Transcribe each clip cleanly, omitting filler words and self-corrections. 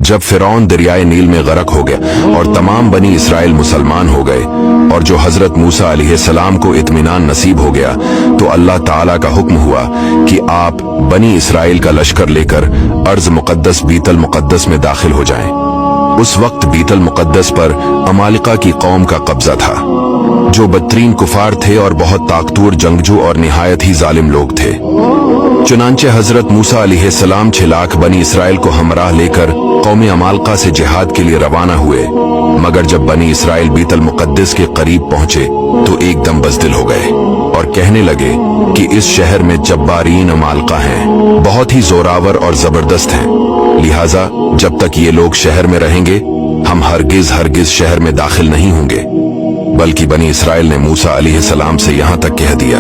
जब फिरौन दरियाए नील में गरक हो गया और तमाम बनी इसराइल मुसलमान हो गए और जो हजरत मूसा अलैहिस्सलाम को इत्मीनान नसीब हो गया, तो अल्लाह ताला का हुक्म हुआ कि आप बनी इसराइल का लश्कर लेकर अर्ज मुकद्दस बीतल मुकद्दस में दाखिल हो जाएं। उस वक्त बीतल मुकद्दस पर अमालिका की कौम का कब्जा था, जो बदतरीन कुफार थे और बहुत ताकतवर जंगजू और निहायत ही जालिम लोग थे। चुनांचे हजरत मूसा अलैहिस्सलाम 6 लाख बनी इसराइल को हमराह लेकर कौम अमालिका से जिहाद के लिए रवाना हुए, मगर जब बनी इसराइल बीतल मुकद्दस के करीब पहुंचे तो एकदम बज़दिल हो गए और कहने लगे कि इस शहर में जब्बारीन अमालिका हैं, बहुत ही जोरावर और जबरदस्त हैं, लिहाजा जब तक ये लोग शहर में रहेंगे हम हरगिज शहर में दाखिल नहीं होंगे। बल्कि बनी इसराइल ने मूसा अलैहिस्सलाम से यहाँ तक कह दिया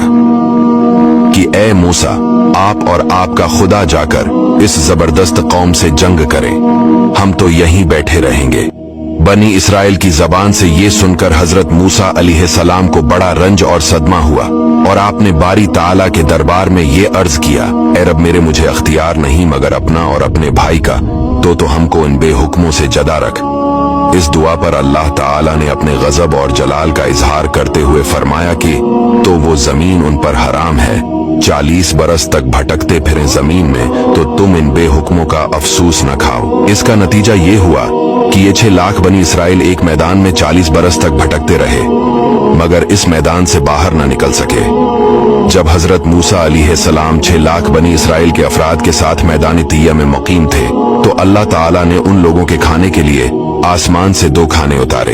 कि ए मूसा, आप और आपका खुदा जाकर इस जबरदस्त कौम से जंग करें, हम तो यहीं बैठे रहेंगे। बनी इसराइल की जबान से ये सुनकर हजरत मूसा अलैहिस्सलाम को बड़ा रंज और सदमा हुआ और आपने बारी ताला के दरबार में ये अर्ज किया, ए रब मेरे मुझे अख्तियार नहीं मगर अपना और अपने भाई का, तो हमको इन बेहुक्मों से जदा रख। इस दुआ पर अल्लाह ताला ने अपने गजब और जलाल का इजहार करते हुए फरमाया कि तो वो जमीन उन पर हराम है, 40 बरस तक भटकते फिरें जमीन में तो तुम इन बेहुक्मों का अफसोस न खाओ। इसका नतीजा ये हुआ कि ये 6 लाख बनी इसराइल एक मैदान में 40 बरस तक भटकते रहे, मगर इस मैदान से बाहर न निकल सके। जब हजरत मूसा अलैहिस्सलाम 6 लाख बनी इसराइल के अफराद के साथ मैदान तिया में मुकीम थे, तो अल्लाह ताला ने उन लोगों के खाने के लिए आसमान से 2 खाने उतारे।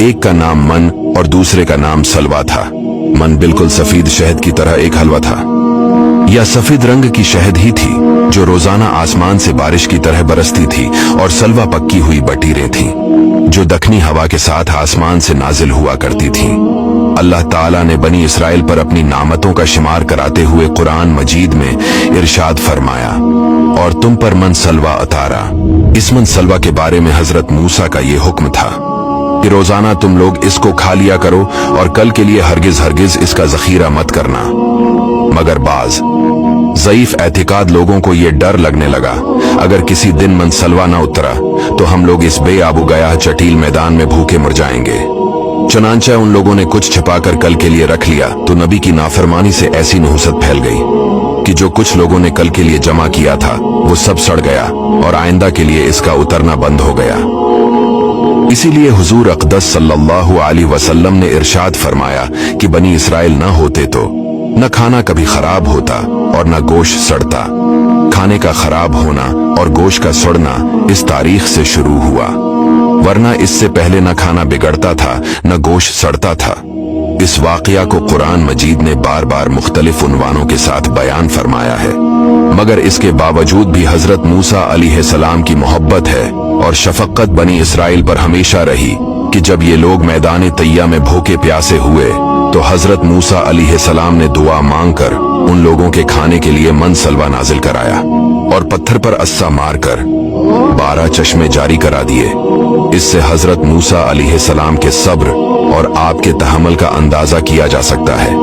एक का नाम मन और दूसरे का नाम सलवा था। मन बिल्कुल सफेद शहद की तरह एक हलवा था, या सफेद रंग की शहद ही थी जो रोजाना आसमान से बारिश की तरह बरसती थी, और सलवा पक्की हुई बटीरें थीं जो दखनी हवा के साथ आसमान से नाजिल हुआ करती थीं। अल्लाह ताला ने बनी इसराइल पर अपनी नामतों का शुमार कराते हुए कुरान मजीद में इरशाद फरमाया, और तुम पर मन सलवा उतारा। इस मन सलवा के बारे में हजरत मूसा का ये हुक्म था कि रोजाना तुम लोग इसको खा लिया करो और कल के लिए हरगिज इसका जखीरा मत करना। मगर बाज ज़ईफ एतिकाद लोगों को ये डर लगने लगा, अगर किसी दिन मन सलवा न उतरा तो हम लोग इस बेआबू गया चटील मैदान में भूखे मर जाएंगे। चुनांचे उन लोगों ने कुछ छिपाकर कल के लिए रख लिया, तो नबी की नाफरमानी से ऐसी नहुसत फैल गई कि जो कुछ लोगों ने कल के लिए जमा किया था वो सब सड़ गया और आइंदा के लिए इसका उतरना बंद हो गया। इसीलिए हुजूर अक़दस सल्लल्लाहु अलैहि वसल्लम ने इरशाद फरमाया कि बनी इसराइल न होते तो न खाना कभी खराब होता और न गोश्त सड़ता। खाने का खराब होना और गोश्त का सड़ना इस तारीख से शुरू हुआ, वरना इससे पहले न खाना बिगड़ता था न गोश्त सड़ता था। इस वाकया को कुरान मजीद ने बार बार मुख्तलिफ उन्वानों के साथ बयान फरमाया है, मगर इसके बावजूद भी हजरत मूसा अलैहिस्सलाम की मोहब्बत है और शफक़त बनी इसराइल पर हमेशा रही कि जब ये लोग मैदान तैया में भूखे प्यासे हुए तो हजरत मूसा अलैहिस्सलाम ने दुआ मांगकर उन लोगों के खाने के लिए मन सलवा नाजिल कराया और पत्थर पर अस्सा मारकर 12 चश्मे जारी करा दिए। इससे हजरत मूसा अलैहिस्सलाम के सब्र और आपके तहम्मुल का अंदाजा किया जा सकता है।